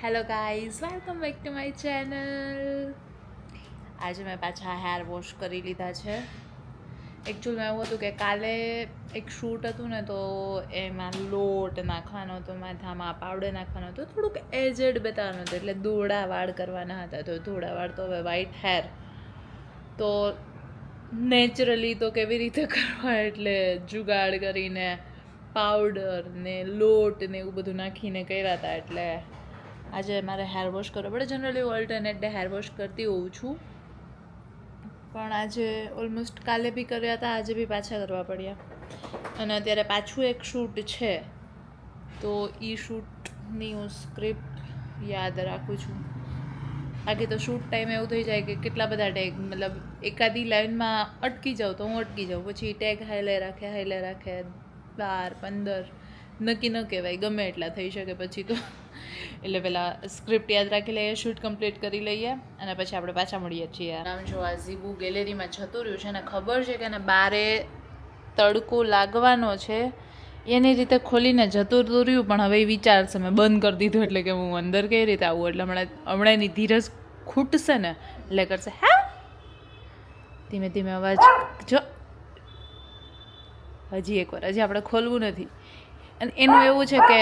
Hello guys, welcome back to my channel. આજે મેં પાછા હેર વોશ કરી લીધા છે. એકચ્યુઅલમાં એવું હતું કે કાલે એક શૂટ હતું ને, તો એમાં લોટ નાખવાનો હતો, માથામાં પાવડર નાખવાનો હતો, થોડુંક એજેડ બતાવવાનું હતું, એટલે ધોળા વાળ કરવાના હતા. તો ધોળા વાળ તો હવે વ્હાઇટ હેર તો નેચરલી તો કેવી રીતે કરવા, એટલે જુગાડ કરીને પાવડર ને લોટ ને એવું બધું નાખીને કર્યા હતા. એટલે આજે મારે હેર વોશ કરવો પડે. જનરલી હું ઓલ્ટરનેટ ડે હેર વોશ કરતી હોઉં છું, પણ આજે ઓલમોસ્ટ કાલે બી કર્યા હતા, આજે બી પાછા કરવા પડ્યા. અને અત્યારે પાછું એક શૂટ છે, તો એ શૂટની હું સ્ક્રિપ્ટ યાદ રાખું છું. બાકી તો શૂટ ટાઈમ એવું થઈ જાય કે કેટલા બધા ટેગ, મતલબ એકાદી લાઇનમાં અટકી જાઉં તો હું અટકી જાઉં, પછી ટેગ હાઈલે રાખે 12-15 નક્કી ન કહેવાય, ગમે એટલા થઈ શકે પછી તો. એટલે પહેલાં સ્ક્રિપ્ટ યાદ રાખી લઈએ, શૂટ કમ્પ્લીટ કરી લઈએ, અને પછી આપણે પાછા મળીએ છીએ. આમ જો આ ઝીબુ ગેલેરીમાં જતું રહ્યું છે, અને ખબર છે કે એને બારે તડકો લાગવાનો છે, એની રીતે ખોલીને જતું રહ્યું, પણ હવે એ વિચારશે મેં બંધ કરી દીધું એટલે કે હું અંદર કઈ રીતે આવું. એટલે હમણાં એની ધીરજ ખૂટશે ને, એટલે કરશે હા ધીમે ધીમે અવાજ. જો હજી એકવાર, હજી આપણે ખોલવું નથી. અને એનું એવું છે કે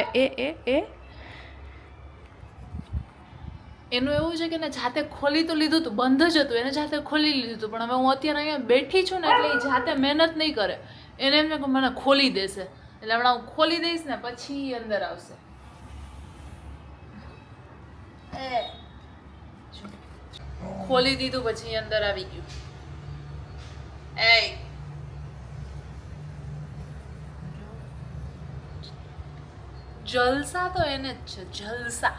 એનું એવું છે કે ને જાતે ખોલી તો લીધું હતું, બંધ જ હતું, એને જાતે ખોલી લીધું હતું, પણ હવે હું અત્યારે અહીંયા બેઠી છું ને, એટલે એ જાતે મહેનત નહીં કરે. એને એમ કે મને ખોલી દેશે, એટલે હમણાં હું ખોલી દઈશ ને પછી અંદર આવશે. ખોલી દીધું પછી અંદર આવી ગયું. જલસા તો એને જ છે, જલસા.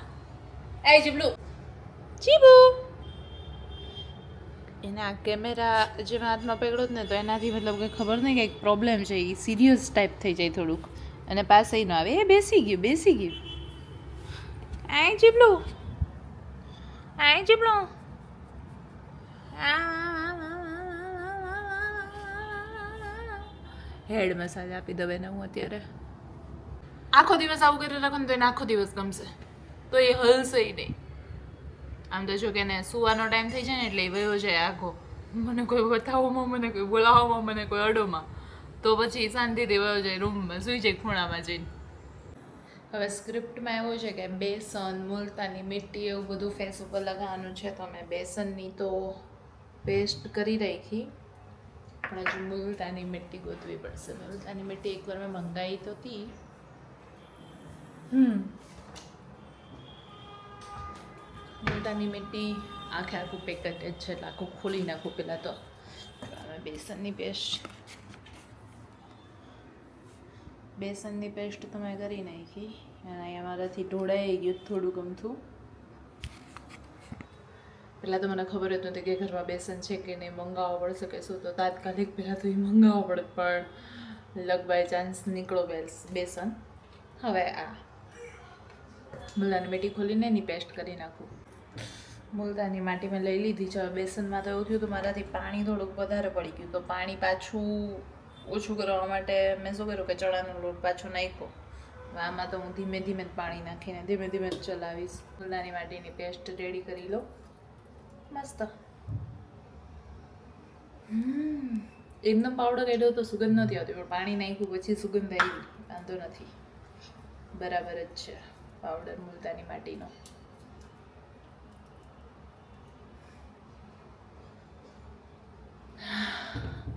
જીબલું જીબુ, એને આ કેમેરા જે મેં હાથમાં પકડ્યો જ ને, તો એનાથી મતલબ કે ખબર નહીં કંઈક પ્રોબ્લેમ છે, એ સિરિયસ ટાઈપ થઈ જાય થોડુંક, અને પાસે ન આવે. એ બેસી ગયું. જીબલું જીબલું હેડ મસાજ આપી દઉં એને હું અત્યારે. આખો દિવસ આવું કરી રાખો ને તો એને આખો દિવસ ગમશે, તો એ હલશે નહીં. આમ તો જો કે એને સુવાનો ટાઈમ થઈ જાય ને, એટલે એ વયો જાય આખો, મને કોઈ બતાવોમાં, મને કોઈ બોલાવવામાં, મને કોઈ અડોમાં, તો પછી શાંતિથી વયો જાય રૂમમાં, સુઈ જાય ખૂણામાં જઈને. હવે સ્ક્રિપ્ટમાં એવું છે કે બેસન, મુલતાની મીઠી એવું બધું ફેસ ઉપર લગાવવાનું છે. તો મેં બેસનની તો પેસ્ટ કરી રાખી, પણ હજુ મુલતાની મીઠી ગોતવી પડશે. મુલતાની મીઠી એકવાર મેં મંગાવી તો હતી. મુલતાની મીઠી આખું પેકેટ જ છે, એટલે આખું ખોલી નાખું પહેલાં તો. બેસનની પેસ્ટ તો મેં કરી નાખી, અને અહીંયા મારાથી ઢોળાઈ ગયું થોડું ગમતું. પહેલાં તો મને ખબર જ નહોતી કે ઘરમાં બેસન છે કે નહીં, મંગાવવો પડશે કે શું, તો તાત્કાલિક પહેલાં તો એ મંગાવવો પડે, પણ લક બાય ચાન્સ નીકળો બેસન. હવે આ મુલતાની મીઠી ખોલીને એની પેસ્ટ કરી નાખું. મુલતાની માટી મેં લઈ લીધી છે. હવે બેસનમાં તો એવું થયું હતું મારાથી પાણી થોડુંક વધારે પડી ગયું, તો પાણી પાછું ઓછું કરવા માટે મેં શું કર્યું કે ચણાનો લોટ પાછો નાખ્યો. આમાં તો હું ધીમે ધીમે પાણી નાખીને ધીમે ધીમે ચલાવીશ. મુલતાની માટીની પેસ્ટ રેડી કરી લો. મસ્ત એકદમ પાવડર કાઢ્યો તો સુગંધ નથી આવતી, પણ પાણી નાખ્યું પછી સુગંધ આવી, વાંધો નથી, બરાબર જ છે પાવડર મુલતાની માટીનો.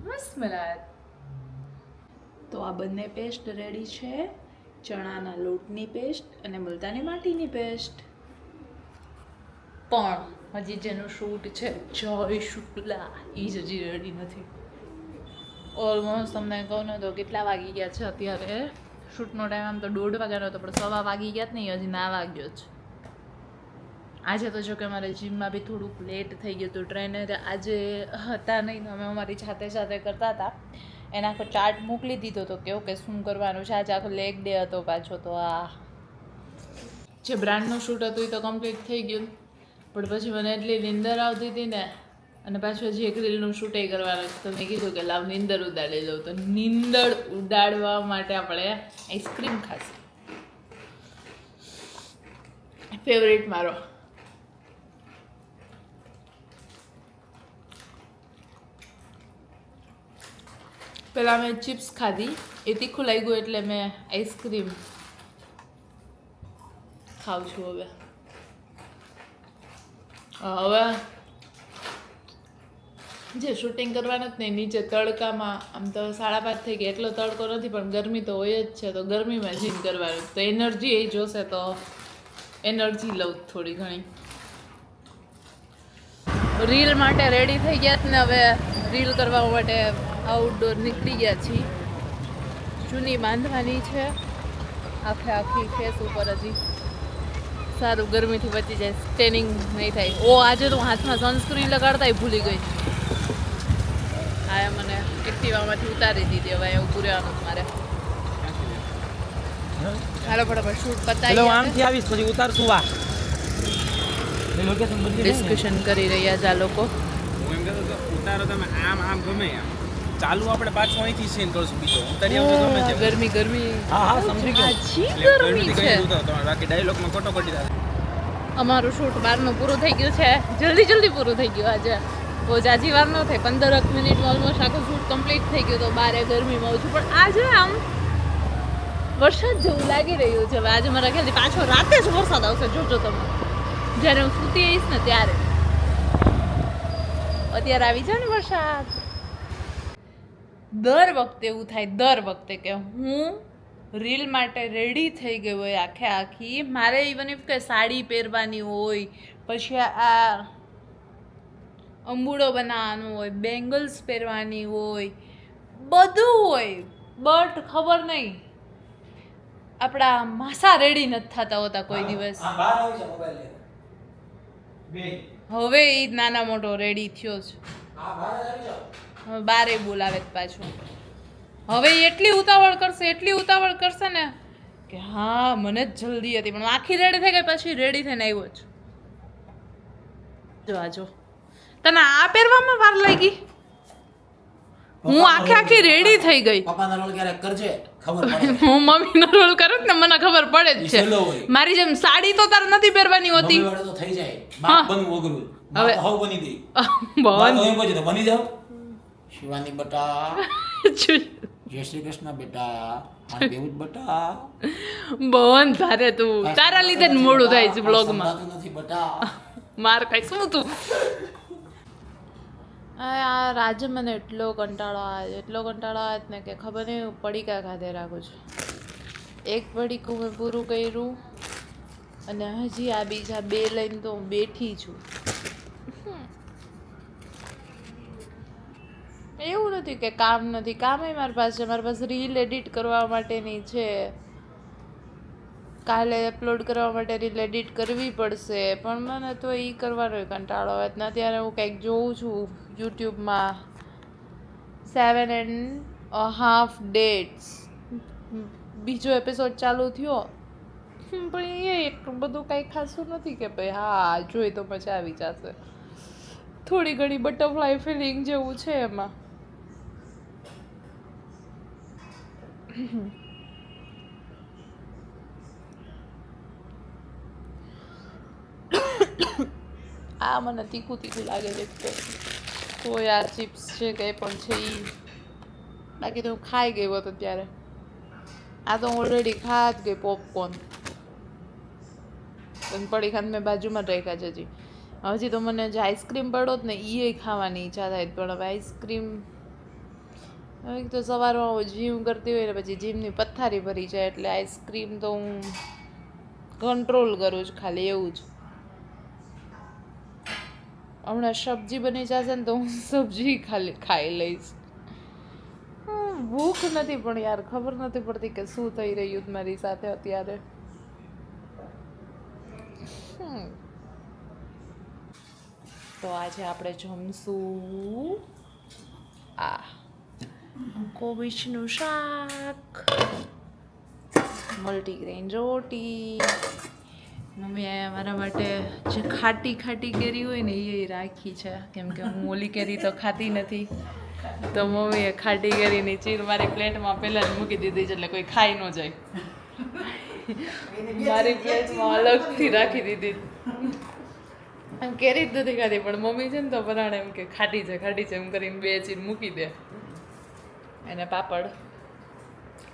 મસ્ત મલાત. તો આ બંને પેસ્ટ રેડી છે, ચણાના લોટની પેસ્ટ અને મુલતાની માટીની પેસ્ટ. પણ હજી જેનું શૂટ છે જય શુક્લા, એ જ હજી રેડી નથી. ઓલમોસ્ટ તમને કહું ને તો કેટલા વાગી ગયા છે અત્યારે. શૂટનો ટાઈમ આમ તો 1:30 વાગ્યાનો હતો, પણ 1:15 વાગી ગયા જ નહીં, હજી ના વાગ્યો જ. આજે તો જો કે અમારે જીમમાં બી થોડુંક લેટ થઈ ગયું હતું. ટ્રેનર આજે હતા નહીં, અમે અમારી જાતે કરતા હતા. એને આખો ચાર્ટ મોકલી દીધો હતો કે ઓકે શું કરવાનું છે. આજે આખો લેગ ડે હતો પાછો, તો આ જે બ્રાન્ડનું શૂટ હતું એ તો કમ્પ્લીટ થઈ ગયું, પણ પછી મને એટલી નીંદર આવતી હતી ને, અને પાછું હજી એક રીલનું શૂટ કરવાનું છે, તો મેં કીધું કે લાવ નીંદર ઉડાડી દઉં. તો નીંદર ઉડાડવા માટે આપણે આઈસ્ક્રીમ ખાશું. ફેવરેટ મારો. પેલા મેં ચિપ્સ ખાધી, એ તીખું લાગ્યું એટલે મેં આઈસ્ક્રીમ ખાઉં છું હવે. જે શૂટિંગ કરવાનું જ નહીં, નીચે તડકામાં, આમ તો 5:30 થઈ ગયા, એટલો તડકો નથી પણ ગરમી તો હોય જ છે, તો ગરમીમાં જીમ કરવાનું, તો એનર્જી એ જોશે, તો એનર્જી લઉં થોડી ઘણી. રીલ માટે રેડી થઈ ગયા ને હવે રીલ કરવા માટે આઉટડોર નીકળી ગયા છીએ. ચૂની બાંધવાની છે આખી ફેસ ઉપર, હજી સારું ગરમીથી બચી જાય, સ્ટેનિંગ નહીં થાય. ઓ આજે તો હાથમાં સનસ્ક્રીન લગાડતા ભૂલી ગઈ. આ મને એક્ટિવામાંથી ઉતારી દીધી, હવે એવું પૂરેવાનું મારે. હાલો ફટાફટ શૂટ પતાવી. આમથી આવીશ પછી ઉતારશું. વા ડિસ્કશન કરી રહ્યા છે આ લોકો. હું એમ કહેતો હતો ઉતારો તમે આમ ગમે એમ ચાલુ, આપણે પાછું અહીંથી સીન કરશું બીજો ઉતારી આવજો ગમે તે. ગરમી હા સમજી ગયો. ગરમી છે. બાકી ડાયલોગમાં ખોટો કરી દીધા. અમારું શૂટ 12 પૂરું થઈ ગયું છે, જલ્દી પૂરું થઈ ગયું. આજે બહુ જાજી વાર ન થાય, 15 મિનિટમાં ઓલમોસ્ટ આખું શૂટ કમ્પ્લીટ થઈ ગયું. તો બારે ગરમીમાં છું, પણ આજે આમ વરસાદ જેવું લાગી રહ્યું છે. આજે મારા ખ્યાલથી પાછો રાતે જ વરસાદ આવશે, જોજો તમે. જ્યારે હું સૂતી આવીશ ને ત્યારે. અત્યારે આવી જાય ને વરસાદ. દર વખતે એવું થાય, દર વખતે કે હું રીલ માટે રેડી થઈ ગઈ હોય આખી, મારે ઇવન ઇફ કે સાડી પહેરવાની હોય, પછી આ અંબુડો બનાવવાનો હોય, બેંગલ્સ પહેરવાની હોય, બધું હોય, બટ ખબર નહીં આપણા માસા રેડી નથી થતા હોતા કોઈ દિવસ. હવે એ નાના મોટો રેડી થયો છે, બારે બોલાવે પાછું. હવે એટલી ઉતાવળ કરશે ને કે હા મને જ જલ્દી હતી, પણ આખી રેડી થઈ ગઈ, પછી રેડી થઈને આવ્યો જ. જો તને આ પહેરવામાં વાર લાગી? હું આખી રેડી થઈ ગઈ. પપ્પાના રોલ ક્યારેક કરજે, ખબર પડે. હું મમ્મીનો રોલ કરું ને મને ખબર પડે જ છે. મારી જેમ સાડી તો તાર નથી પહેરવાની હોતી. મમ્મી વાળે તો થઈ જાય, બાપ બનવું અઘરું. હવે હવે બની દે બોન એમ કહે તો બની જાવ. શિવાની બટા, જય શ્રી કૃષ્ણ બેટા, મારે બેવું જ બટા. બોન ભારે તું, તારા લીધે જ મોડું થાય છે બ્લોગમાં. સંભળાતું નથી બટા. માર ખાઈ શું તું? યાર આજે મને એટલો કંટાળો આવે ને કે ખબર નહીં પડીકા ખાધે રાખું છું. એક પડીકું મેં પૂરું કર્યું અને હજી આ બીજા 2 લઈને તો હું બેઠી છું. એવું નથી કે કામ નથી, કામે મારી પાસે રીલ એડિટ કરવા માટેની છે. કાલે અપલોડ કરવા માટે રીલ એડિટ કરવી પડશે, પણ મને તો એ કરવાનો કંટાળો આવે ને. ત્યારે હું કંઈક જોઉં છું યુટ્યુબમાં 7.5 dates, બીજો એપિસોડ ચાલુ થયો, પણ એ એટલું બધું કાંઈ ખાસું નથી કે ભાઈ હા જોઈ તો મજા આવી જશે. થોડી ઘણી બટરફ્લાય ફિલિંગ જેવું છે એમાં. આ મને તીખું લાગે છે તો યાર ચિપ્સ છે કંઈ પણ છે એ, બાકી તો હું ખાઈ ગયો હતો ત્યારે. આ તો ઓલરેડી ખા જ ગઈ પોપકોર્ન, પણ પડી ખાને મેં બાજુમાં રાખ્યા છે હજી તો મને જે આઈસ્ક્રીમ પડો જ ને એ ખાવાની ઈચ્છા થાય, પણ હવે આઈસ્ક્રીમ હવે તો સવારમાં જીમ કરતી હોય ને પછી જીમની પથારી ભરી જાય એટલે આઈસ્ક્રીમ તો હું કંટ્રોલ કરું છું ખાલી, એવું જ. હમણાં સબ્જી બની જશે ને તો હું સબ્જી ખાલી ખાઈ લઈશ. ભૂખ નથી પણ યાર ખબર નથી પડતી કે શું થઈ રહ્યું મારી સાથે અત્યારે. તો આજે આપણે જમશું કોબીજનું શાક, મલ્ટીગ્રેન રોટી. મમ્મીએ મારા માટે જે ખાટી કેરી હોય ને એ રાખી છે, કેમ કે હું ઓલી કેરી તો ખાતી નથી, તો મમ્મીએ ખાટી કેરીની ચીર મારી પ્લેટમાં પહેલાં જ મૂકી દીધી છે એટલે કોઈ ખાઈ ન જાય. મારી પ્લેટમાં અલગથી રાખી દીધી આમ કેરી જ નથી ખાધી પણ મમ્મી છે ને તો પરાણે એમ કે ખાટી છે એમ કરીને 2 ચીર મૂકી દે એને પાપડ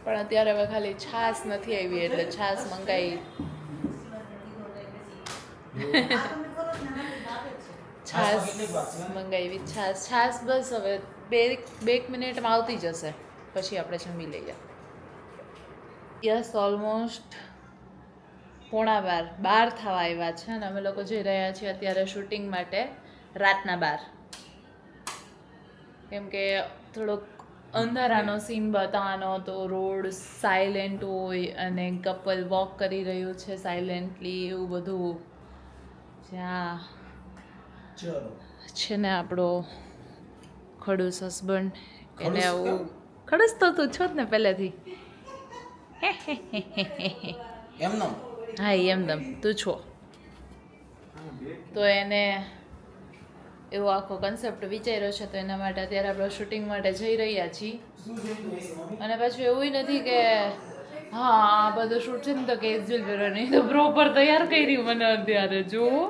પણ અત્યારે હવે ખાલી છાશ નથી આવી એટલે છાશ મંગાવી છાશ મંગાવી છાશ બસ હવે 2 મિનિટમાં આવતી જશે પછી આપણે જમી લઈએ યસ ઓલમોસ્ટ 11:15 થવા આવ્યા છે અને અમે લોકો જઈ રહ્યા છીએ અત્યારે શૂટિંગ માટે રાતના 12 કેમ કે થોડોક અંધારાનો સીન બતાવવાનો તો રોડ સાયલેન્ટ હોય અને કપલ વોક કરી રહ્યું છે સાયલેન્ટલી એવું બધું જ્યાં છે ને આપણો ખડૂસ હસબન્ડ એને આવું ખડૂસ તો તું છો જ ને પહેલેથી એમનો હા એમદમ તું છો તો એને એવો આખો કન્સેપ્ટ વિચાર્યો છે તો એના માટે અત્યારે આપણે શૂટિંગ માટે જઈ રહ્યા છીએ અને પાછું એવું નથી કે હા આ બધું શૂટ છે ને તો કેઝ્યુઅલ પહેરવાની તો પ્રોપર તૈયાર કરી મને અત્યારે જુઓ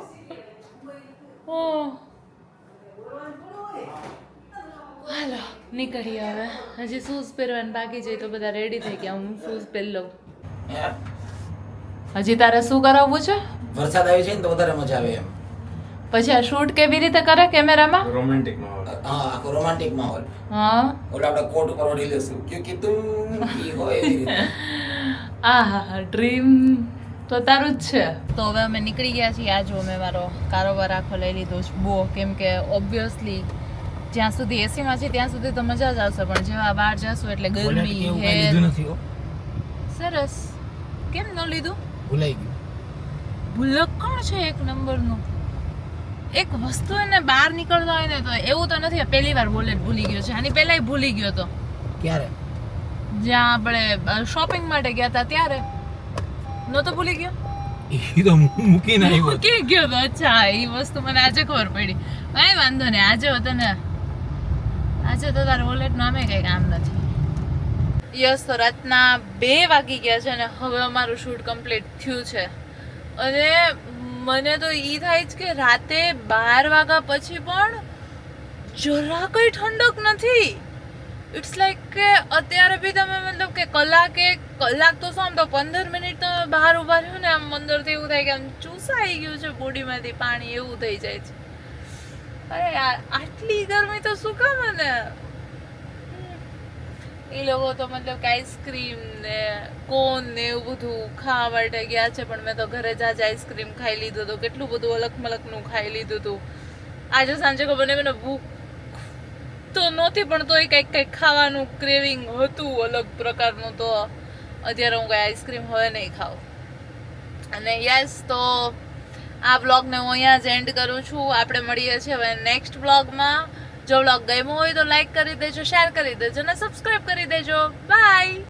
હાલો નીકળીએ હવે હજી શૂઝ પહેરવાનું બાકી છે તો બધા રેડી થઈ ગયા હું શૂઝ પહેરી લઉં હજી તારે શું કરાવવું છે વરસાદ આવે છે ને તો વધારે મજા આવે એમ પછી આ શૂટ કેવી રીતે કરે કેમેરામાં રોમેન્ટિક માહોલ હા આખો રોમાન્ટિક માહોલ હા ઓલા આપણે કોટ ઉપર ઓઢી લેશું ક્યોંકि તું ઈ હોય એવી રીતે આ ડ્રીમ તો તારું જ છે તો હવે અમે નીકળી ગયા છીએ આ જો મેં મારો કારોબાર આખો લઈ લીધો છે બહુ કેમ કે ઓબ્વિયસલી જ્યાં સુધી એસીમાં છે ત્યાં સુધી તો મજા જ આવશે પણ જેવા બહાર જશું એટલે ગરમી હેર સરસ કેમ ન લીધું ભૂલાઈ ગયું ભૂલક્કણ છે એક નંબરનું એક વસ્તુ એને બહાર નીકળતા હોય ને તો એવું તો નથી પહેલી વાર વોલેટ ભૂલી ગયો છે આની પહેલાંય ભૂલી ગયો હતો ક્યારે જ્યાં આપણે શોપિંગ માટે ગયા હતા ત્યારે નહોતો ભૂલી ગયો ઈ તો મૂકીને આવ્યો મૂકી ગયો તો અચ્છા એ વસ્તુ મને આજે ખબર પડી કાંઈ વાંધો નહીં આજે હતો ને આજે તો તારા વોલેટનું આમે કંઈ કામ નથી યસ તો રાતના 2 વાગી ગયા છે અને હવે અમારું શૂટ કમ્પ્લીટ થયું છે અને મને તો એ થાય છે કે રાતે 12 વાગ્યા પછી પણ જરા કંઈ ઠંડક નથી ઇટ્સ લાઈક કે અત્યારે બી તમે મતલબ કે કલાક તો શું તો 15 મિનિટ તમે બહાર ઊભા રહ્યો ને આમ અંદરથી એવું થાય કે આમ ચૂસાઈ ગયું છે બોડીમાંથી પાણી એવું થઈ જાય છે અરે યાર આટલી ગરમી તો શું કામ ને એ લોકો તો મતલબ કે આઈસ્ક્રીમ ને કોન ને એવું બધું ખાવા માટે ગયા છે પણ મેં તો ઘરે જ આજે આઈસ્ક્રીમ ખાઈ લીધું હતું કેટલું બધું અલગ મલકનું ખાઈ લીધું હતું આજે સાંજે ખબર નહીં મને ભૂખ તો નહોતી પણ તોય કંઈક ખાવાનું ક્રેવિંગ હતું અલગ પ્રકારનું તો અત્યારે હું કંઈ આઈસ્ક્રીમ હવે નહીં ખાઉં અને યસ તો આ બ્લોગને હું અહીંયા જ એન્ડ કરું છું આપણે મળીએ છીએ હવે નેક્સ્ટ બ્લોગમાં જો બ્લોગ ગમ્યો હોય તો લાઈક કરી દેજો શેર કરી દેજો અને સબસ્ક્રાઈબ કરી દેજો બાય